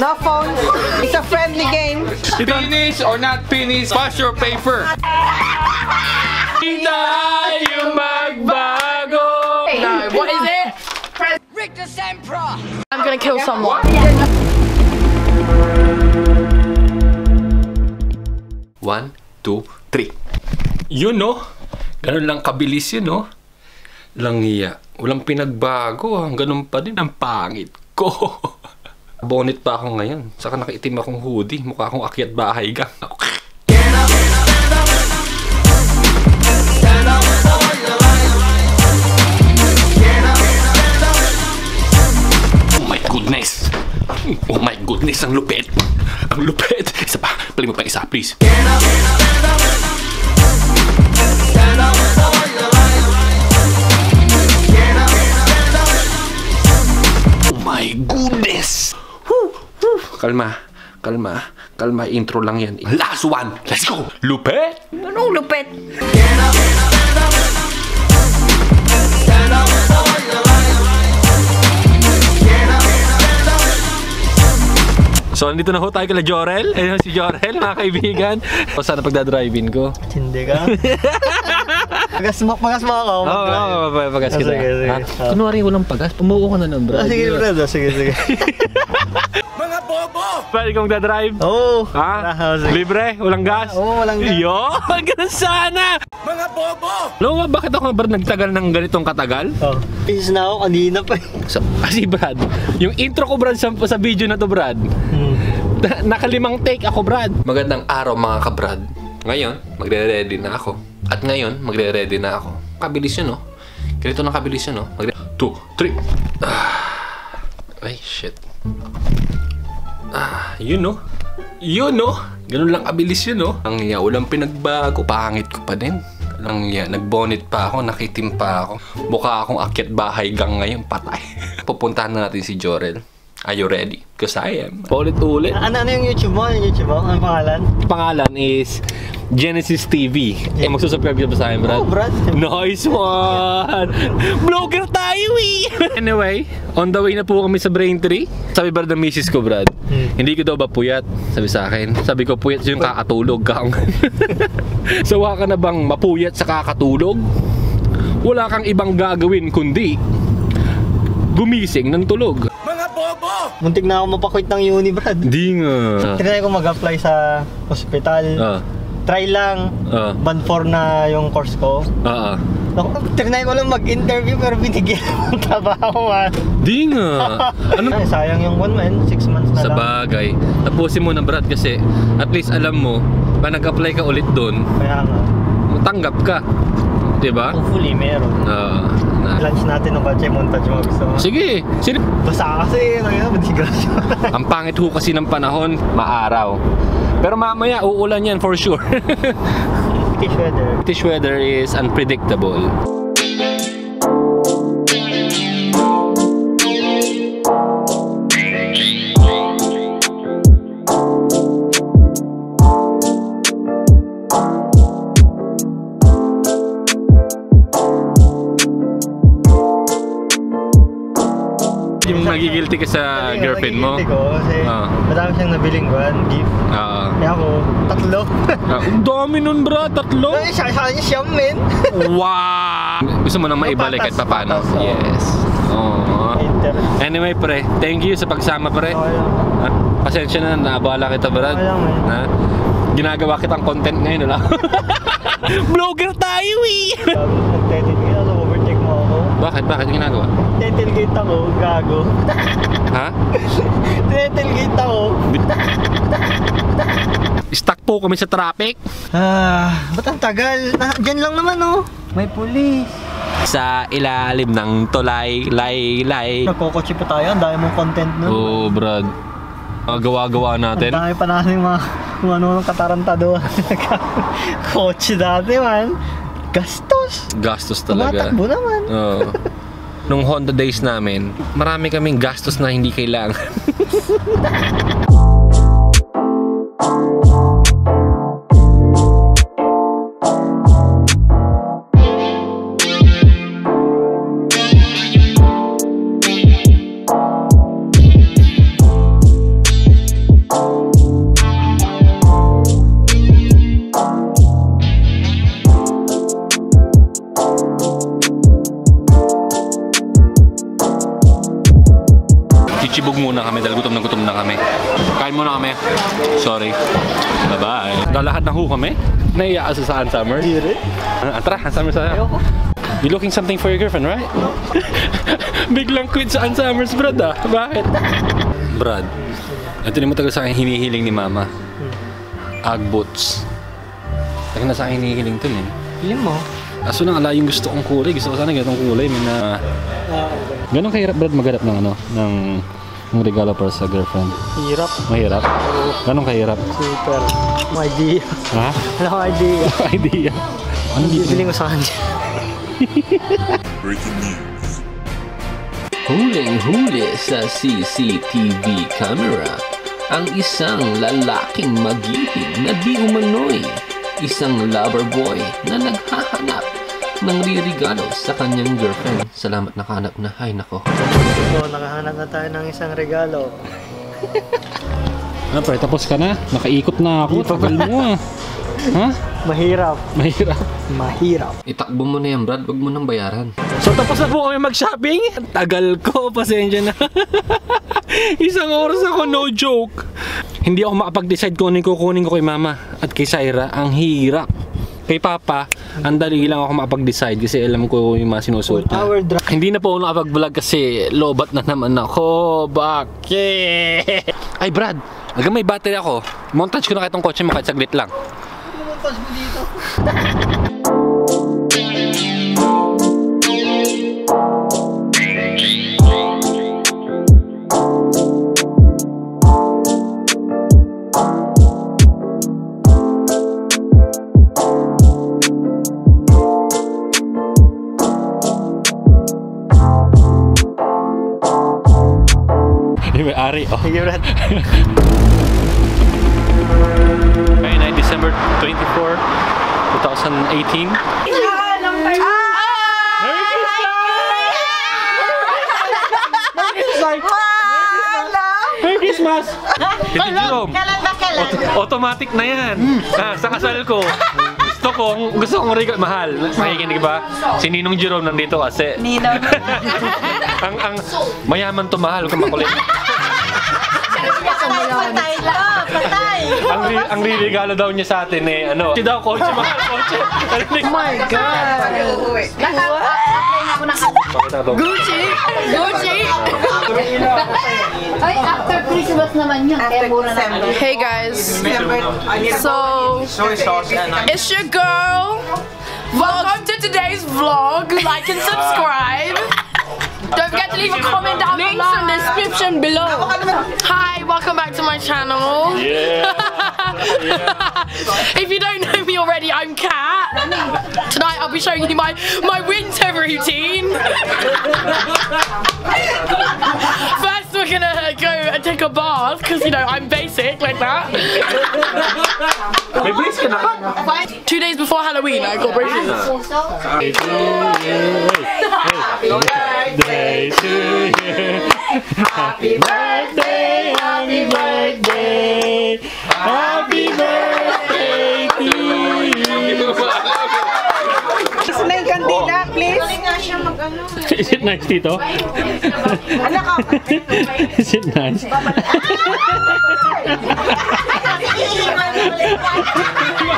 No phone. It's a friendly game. Finish or not finish, pass your paper. Hindi tayo magbago. No, what is it? Rick the Sempra! I'm gonna kill someone. 1, 2, 3. Yun no? Ganun lang kabilis yun no? Langhiya. Walang pinagbago. Ganun pa din ang pangit ko. Bonnet pa ako ngayon. Saka nakaitim akong hoodie. Mukha akong akyat bahay gang. Oh my goodness. Oh my goodness, ang lupit. Ang lupit. Isa pa. Play mo pa isa, please. Oh my goodness. Kalma. Kalma. Kalma. Intro lang yan. Last one. Let's go. Lupit. Anong lupit? So, nandito na ho tayo kila Jorel. Ayun si Jorel, mga kaibigan. O, sana pagdadrive-in ko. Hindi ka? Pagas mo ako. Oo, pagas kita. Sige. Kunwari walang pagas, pumuo ka na lang, bro. Sige, bro. Sige. Mga bobo! Pwede kang magdadrive? Oo. Ha? Libre? Walang gas? Oo, walang gas. Yo, ganun sana! Mga bobo! Alam mo ba, bakit ako bro nagtagal ng ganitong katagal? Oh. Peace na ako kanina pa. Kasi Brad, yung intro ko Brad sa video na to Brad, nakalimang take ako Brad. Magandang araw mga kabrad. Ngayon, magre-ready na ako. At ngayon, magre-ready na ako. Kabilis yun, no? Ganito na kabilis yun, no? 2, 3. Ay, shit. Yun, no? Yun, no? Ganun lang kabilis yun, no? Ang walang pinagbago. Pangit ko pa din. Nag-bonnet pa ako, nakitim pa ako. Mukha akong akyat bahay gang ngayon, patay. Pupuntahan na natin si Jorel. Are you ready? Because I am. Ulit-ulit. Ano yung YouTube mo? Anong pangalan? Pangalan is Genesis TV. Magsusubscribe ka ba sa akin, Brad? Oh, Brad. Nice one! Vlogger tayo eh! Anyway, on the way na po kami sa Braintree. Sabi Brad ng misis ko, Brad, hindi ko daw ba puyat? Sabi sa akin. Sabi ko, puyat yung kakatulog ka. Sawa ka na bang mapuyat sa kakatulog? Wala kang ibang gagawin kundi gumising ng tulog. Muntik na ako mapakwit ng uni, Brad. Di nga. Trinay ko mag-apply sa hospital. Try lang. Band 4 na yung course ko. Trinay ko lang mag-interview pero binigyan ng trabaho, man. Di nga. Ano? Sayang yung 1 month, 6 months na sa lang. bagay. Tapusin mo na Brad kasi at least alam mo, pa nag-apply ka ulit doon, Kaya nga. tanggap ka. Diba? Hopefully, meron. Lunch natin ng batche montage mo gusto mo. Sige. Basta kasi, madigrasyon. Ang pangit ho kasi ng panahon, maaraw. Pero mamaya, uulan yan for sure. British weather. British weather is unpredictable. Yung nagigilty ka sa girlfriend mo? Nagigilty ko kasi madami siyang nabiling gift. Kaya ako, 3. Ang dami nun bro, 3? Ay, siya niya siyam, men. Wow! Gusto mo nang maibalik kahit paano? Yes. Anyway pre, thank you sa pagsama pre. Pasensya na, naabala kita Brad. Ginagawa kitang content ngayon, wala? Vlogger tayo eh! Nag-tailgate ako, overtake mo ako. Bakit? Bakit ginagawa? Tailgate ako, gago. Ha? Tailgate ako. Stuck po kami sa traffic. Ba't ang tagal? Diyan lang naman oh. May pulis. Sa ilalim ng tulay, lay. Nagkokotse pa tayo, ang dami mong content nun. Oo, Brad. Gawa-gawa natin. Ang dami pa natin mga kung ano katarantado. Kotse dati man. Gastos talaga. Tumatakbo naman. Nung Honda days namin, marami kaming gastos na hindi kailangan. muna kami dahil gutom na kami. Kain muna kami. Sorry. Bye-bye. Lalakad na ho kami. Naiya ka sa Summers. Tara, Summers tayo. You're looking something for your girlfriend, right? Biglang quit sa Summers, Brad ah. Bakit? Brad, ito na matagal sa akin hinihiling ni Mama. Ugg boots. Tagal na sa akin hinihiling ito eh. Hiling mo? Aso nang ala yung gusto kong kulay. Gusto ko sana ganitong kulay. Ganun kahirap, Brad, maghanap ng ng regalo para sa girlfriend? Hirap. Mahirap? Ganun kahirap? Super. No idea. Ha? Wala akong idea. No idea. Ano bibiling ko sa kanya? Breaking news. Huling-huli sa CCTV camera ang isang lalaking mag-ibig na di umano'y isang lover boy na naghahanap ng ririgalo sa kanyang girlfriend. Salamat nakahanap na. Ay nako. So, nakahanap na tayo ng isang regalo. Ano, pre, tapos ka na? Nakaikot na ako. Tagal mo ah. Ha? Mahirap. Mahirap. Mahirap. Itakbo mo na yan, Brad. Huwag mo nang bayaran. So tapos na po kami mag-shopping. Tagal ko, pasensya na. Isang oras ako, no joke. Hindi ako makapag-decide kung ano yung kukunin ko kay Mama at kay Syra. Ang hirap. Kay Papa, ang dali lang ako makapag-decide kasi alam ko yung mga sinusuot niya. Hindi na po ako nakapag-vlog kasi lobat na naman ako. Bakit? Ay Brad, hanggang may battery ako. Montage ko na kahit itong kotse mo kahit saglit lang. Montage mo dito. May ari, oh. Sige, Brad. Ngayon ay December 24, 2018. Merry Christmas! Titi Jerome, automatic na yan. Sa kasal ko, gusto kong regalo. Mahal, makikinig ba? Si Ninong Jerome nandito kasi. Ninong. ang mayaman to, mahal kung makulit. Patay! Ang ririgalo daw niya sa atin eh, ano? Si daw, kotse, mahal, kotse. Oh my God! Gucci! Gucci! Ay, after Christmas naman yun. Kaya mura naman. Hey guys, so it's your girl. Welcome to today's vlog. Like and subscribe. Don't forget to leave a comment down below. Links in the description below. Hi, welcome back to my channel. Yeah. If you don't know me already, I'm Kat. Tonight I'll be showing you my winter routine. First we're gonna go and take a bath because you know I'm basic like that. May brace ka na? 2 days before Halloween I got braces. Happy birthday to you. Happy birthday, happy birthday. Happy birthday to you. May kandila, please. Is it nice, Tito? Anak ka. Is it nice?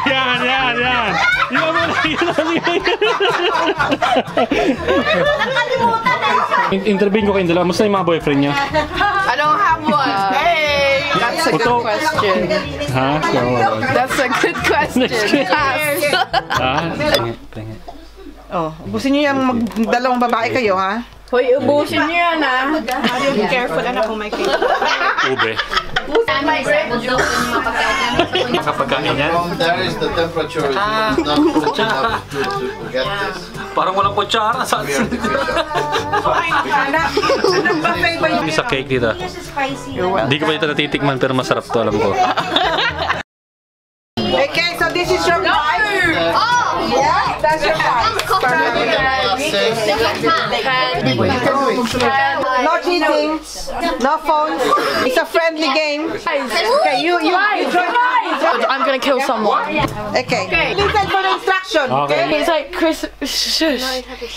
Yan. Intervene ko kayong dalawa. Musta yung mga boyfriend niya? I don't have one. Hey, that's a good question. Ha? That's a good question. Ha? Oh, ubusin niyo yung dalawang babae kayo, ha? Hoy, ubusin niyo yan, ha? Be careful, anak, kung may cake. Ube. Makapagkain yan? There is the temperature is not good enough to get this. Parang walang kutsara sa atin. Anak, buffet ba yun? Sa cake dito. Hindi ko pa ito natitikman pero masarap to, alam ko. Okay, so this is your wife. Oh! Yeah, that's your wife. No cheating. No phones. It's a friendly game. Okay, you I'm gonna kill someone. Okay. Listen for the instruction. Okay. It's like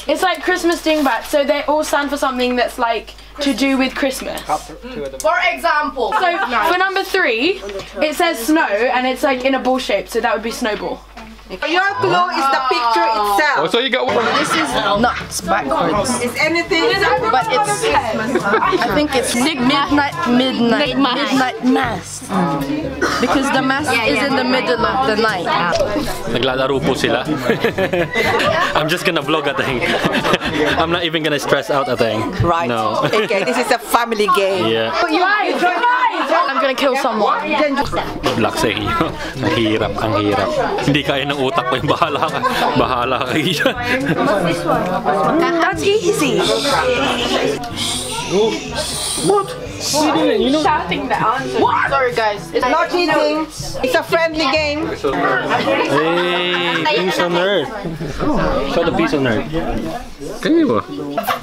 It's like Christmas dingbat, so they all stand for something that's like to do with Christmas. For example. So for number 3, it says snow and it's like in a ball shape, so that would be snowball. Your clue is the picture itself. Oh, so you got one. This is nuts backwards. Is anything? But it's, I think it's midnight mass. Because the mass is in the middle of the night. Naglalaro po sila. I'm just gonna vlog a thing. I'm not even gonna stress out a thing. Right. No. Okay, this is a family game. Yeah. I'm gonna kill someone. Good luck sa inyo. Mahirap, ang hirap. Hindi kaya ng utak ko yung bahala ka. Bahala kayo dyan. That's easy. What? You know? Shouting the answer. What? Sorry guys. It's No cheating. It's a friendly game. Hey, piece on earth. Show the piece on earth. Kayo ba?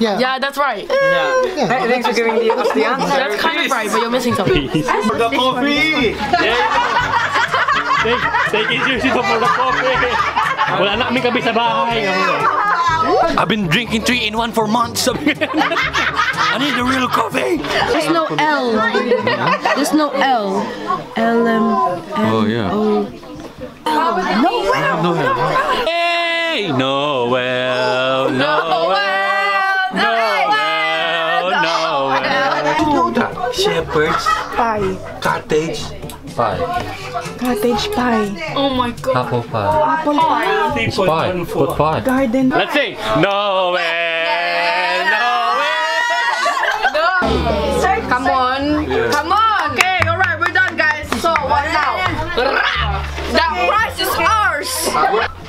Yeah, that's right. Thanks for giving us the answer. That's kind of right, but you're missing something. For the coffee! Take it seriously for the coffee. Wala na kami kabi sa bahay. I've been drinking 3-in-1 for months. I need the real coffee. There's no L. There's no L. LM. Oh yeah. Hey, Noel, Noel, Noel. Shepherd's pie. Cottage Pie. Cottage pie. Oh my god. Apple pie. Apple pie. It's pie. What pie? Garden. Let's sing. Noel, Noel. Come on. Come on. Okay, alright, we're done guys. So, what now? That prize is ours.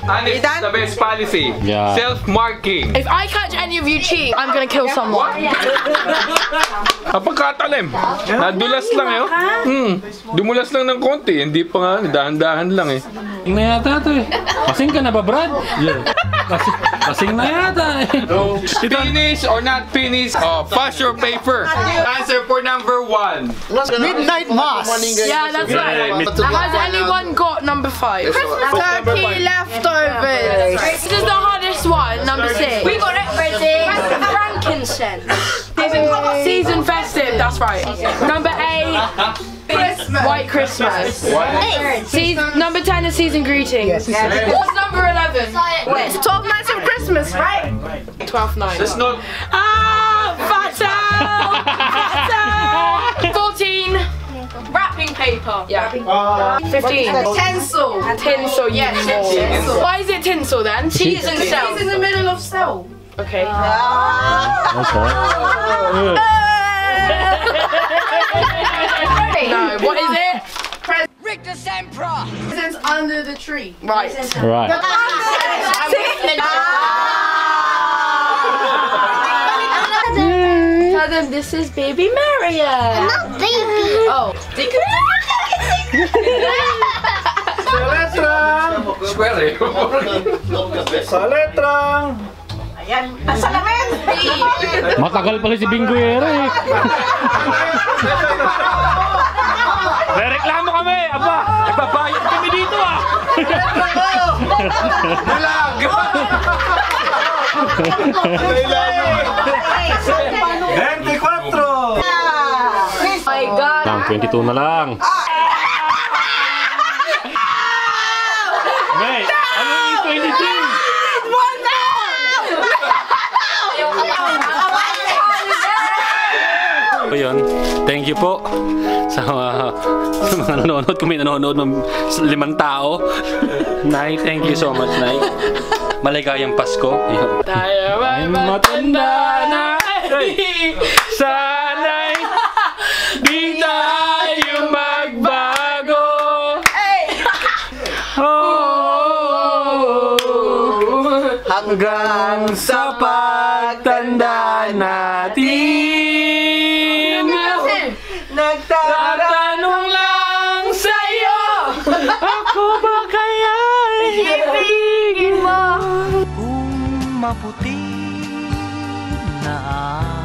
And it's the best policy. Yeah. Self-marking. If I catch any of you cheat, I'm gonna kill someone. Kapagkatalim. Nadulas lang eh. Dumulas lang ng konti. Hindi pa nga. Dahan-dahan lang eh. Kasing na yata ito eh. Kasing ka na ba, Brad? Yeah. Kasing na yata eh. Finish or not finish? Oh, pass your paper. Answer for number 1. Midnight mass! Yeah, that's right. Has anyone got number 5? Turkey leftovers. This is the hardest one, number 6. We got it ready. Frankincense. Season festive, that's right. Number 8. White Christmas. Number 10 is season greetings. What's number 11? It's 12 nights of Christmas, right? 12 nights. That's not... Fatal! 14. Wrapping paper. Yeah. 15. Tinsel. Tinsel, yes. Tinsel. Why is it tinsel then? Cheese and cell. Cheese in the middle of cell. Okay. No, what is it? Rick the Sempra. Presents under the tree. Right. Right. Tell them this is baby Maria. Not baby. Oh. Sa letrang! Sa letrang! Ayan. Salamin! Matagal pala si Binguero eh. May reklamo kami! Aba! Nagbabayad kami dito ah! Bulag! 24! My God. 22 na lang. May, ano yung 22? So yun, thank you po sa mga nanonood. Kung may nanonood ng 5 tao. Nay, thank you so much, Nay. Maligayang Pasko. Yun. Tayo Ay matanda na. Sana'y di tayo magbago. Hanggang sa pagtanda natin, nagtatanong lang sa'yo, ako ba kaya'y ibigin mo? Kung maputi na